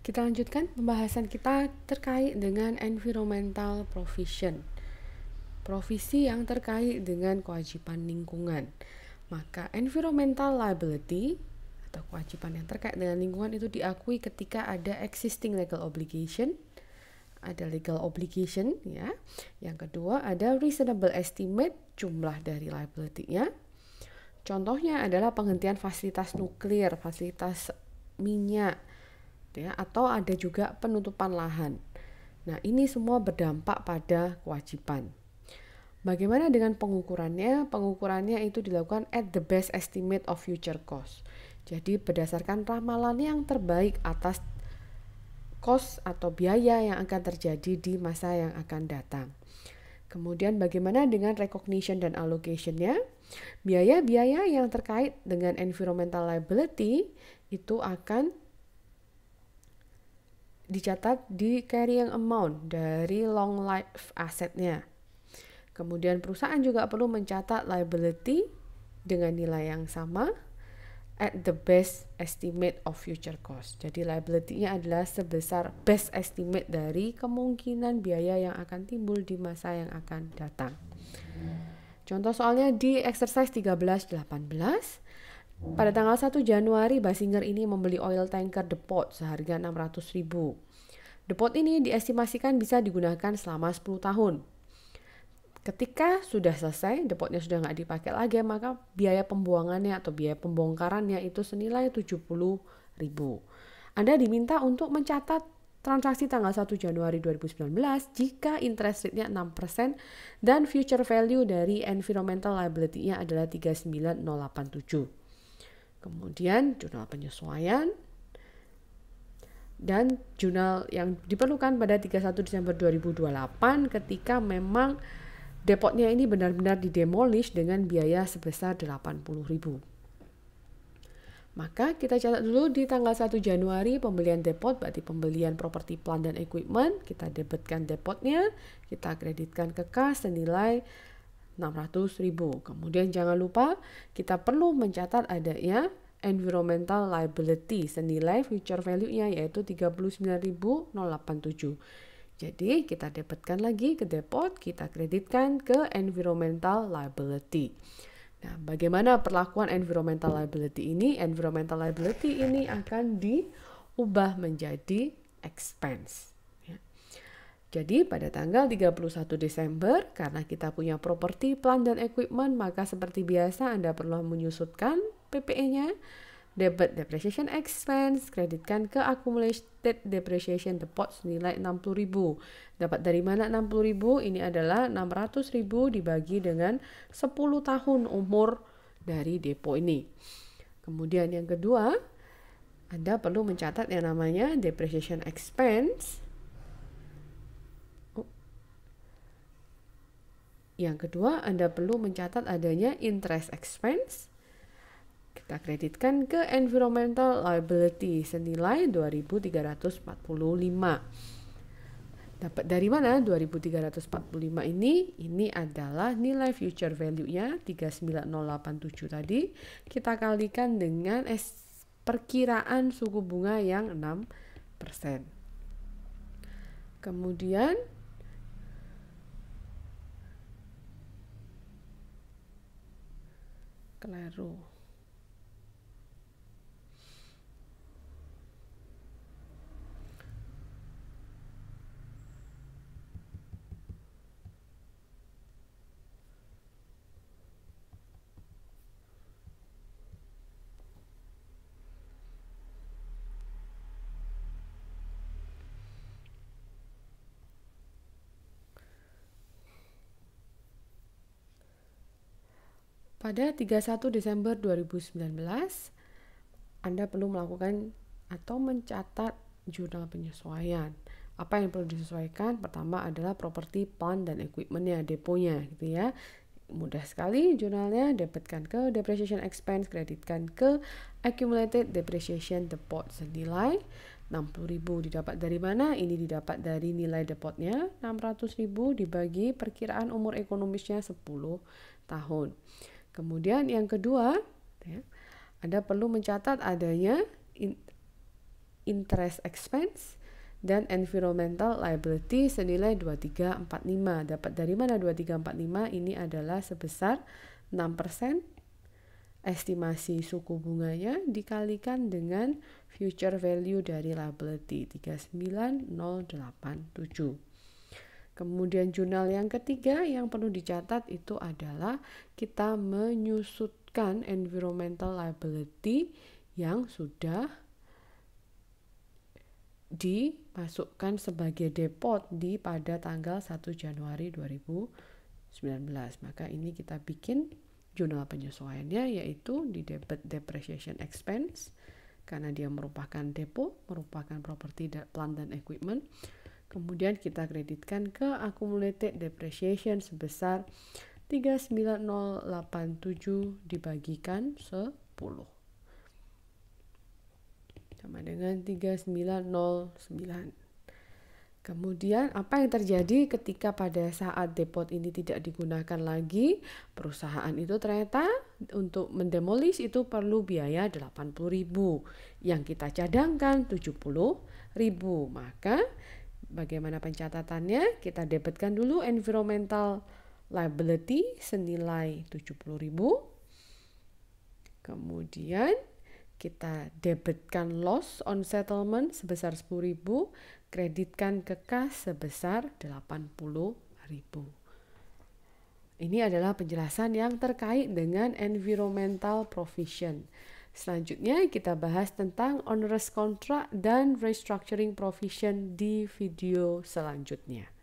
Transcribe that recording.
Kita lanjutkan pembahasan kita terkait dengan environmental provision. Provisi yang terkait dengan kewajiban lingkungan. Maka environmental liability atau kewajiban yang terkait dengan lingkungan itu diakui ketika ada existing legal obligation, ada legal obligation ya. Yang kedua ada reasonable estimate jumlah dari liability-nya. Contohnya adalah penghentian fasilitas nuklir, fasilitas minyak ya, atau ada juga penutupan lahan. Nah, ini semua berdampak pada kewajiban. Bagaimana dengan pengukurannya? Pengukurannya itu dilakukan at the best estimate of future cost. Jadi berdasarkan ramalan yang terbaik atas cost atau biaya yang akan terjadi di masa yang akan datang. Kemudian bagaimana dengan recognition dan allocation-nya? Biaya-biaya yang terkait dengan environmental liability itu akan dicatat di carrying amount dari long life asset-nya. Kemudian perusahaan juga perlu mencatat liability dengan nilai yang sama at the best estimate of future cost. Jadi liability-nya adalah sebesar best estimate dari kemungkinan biaya yang akan timbul di masa yang akan datang. Contoh soalnya di exercise 13-18. Pada tanggal 1 Januari, Basinger ini membeli oil tanker depot seharga 600.000. Depot ini diestimasikan bisa digunakan selama 10 tahun. Ketika sudah selesai, depotnya sudah nggak dipakai lagi, maka biaya pembuangannya atau biaya pembongkarannya itu senilai 70.000. Anda diminta untuk mencatat transaksi tanggal 1 Januari 2019 jika interest rate-nya 6% dan future value dari environmental liability-nya adalah 39087. Kemudian jurnal penyesuaian dan jurnal yang diperlukan pada 31 Desember 2028 ketika memang depotnya ini benar-benar didemolish dengan biaya sebesar 80.000. Maka kita catat dulu di tanggal 1 Januari pembelian depot, berarti pembelian properti plant dan equipment, kita debitkan depotnya, kita kreditkan ke kas senilai 600.000. Kemudian jangan lupa kita perlu mencatat adanya environmental liability senilai future value-nya yaitu 39.087. Jadi kita debitkan lagi ke depot, kita kreditkan ke environmental liability. Nah, bagaimana perlakuan environmental liability ini? Environmental liability ini akan diubah menjadi expense. Ya. Jadi pada tanggal 31 Desember, karena kita punya properti, plant, dan equipment, maka seperti biasa Anda perlu menyusutkan PPE-nya. Debit depreciation expense, kreditkan ke accumulated depreciation depot senilai 60.000. Dapat dari mana 60.000? Ini adalah 600.000 dibagi dengan 10 tahun umur dari depo ini. Kemudian yang kedua, Anda perlu mencatat yang namanya depreciation expense. Yang kedua, Anda perlu mencatat adanya interest expense. Kita kreditkan ke environmental liability senilai 2.345. Dapat dari mana 2.345 ini? Ini adalah nilai future value-nya 39087 tadi. Kita kalikan dengan perkiraan suku bunga yang 6%. Kemudian keliru. Pada 31 Desember 2019, Anda perlu melakukan atau mencatat jurnal penyesuaian. Apa yang perlu disesuaikan? Pertama adalah properti, plant, dan equipment-nya, deponya gitu ya. Mudah sekali jurnalnya, debitkan ke depreciation expense, kreditkan ke accumulated depreciation depot senilai 60.000. Didapat dari mana? Ini didapat dari nilai depotnya 600.000 dibagi perkiraan umur ekonomisnya 10 tahun. Kemudian yang kedua, ya, Anda perlu mencatat adanya interest expense, dan environmental liability senilai 2345. Dapat dari mana 2345? Ini adalah sebesar 6%. Estimasi suku bunganya dikalikan dengan future value dari liability 39087. Kemudian jurnal yang ketiga yang perlu dicatat itu adalah kita menyusutkan environmental liability yang sudah dimasukkan sebagai depot pada tanggal 1 Januari 2019. Maka ini kita bikin jurnal penyesuaiannya, yaitu di debit depreciation expense karena dia merupakan depo, merupakan properti plant dan equipment. Kemudian kita kreditkan ke accumulated depreciation sebesar 39087 dibagikan 10 sama dengan 3909. Kemudian apa yang terjadi ketika pada saat depot ini tidak digunakan lagi? Perusahaan itu ternyata untuk mendemolish itu perlu biaya 80.000, yang kita cadangkan 70.000. Maka bagaimana pencatatannya? Kita debitkan dulu environmental liability senilai 70.000. Kemudian kita debitkan loss on settlement sebesar 10.000, kreditkan ke kas sebesar 80.000. Ini adalah penjelasan yang terkait dengan environmental provision. Selanjutnya kita bahas tentang onerous contract dan restructuring provision di video selanjutnya.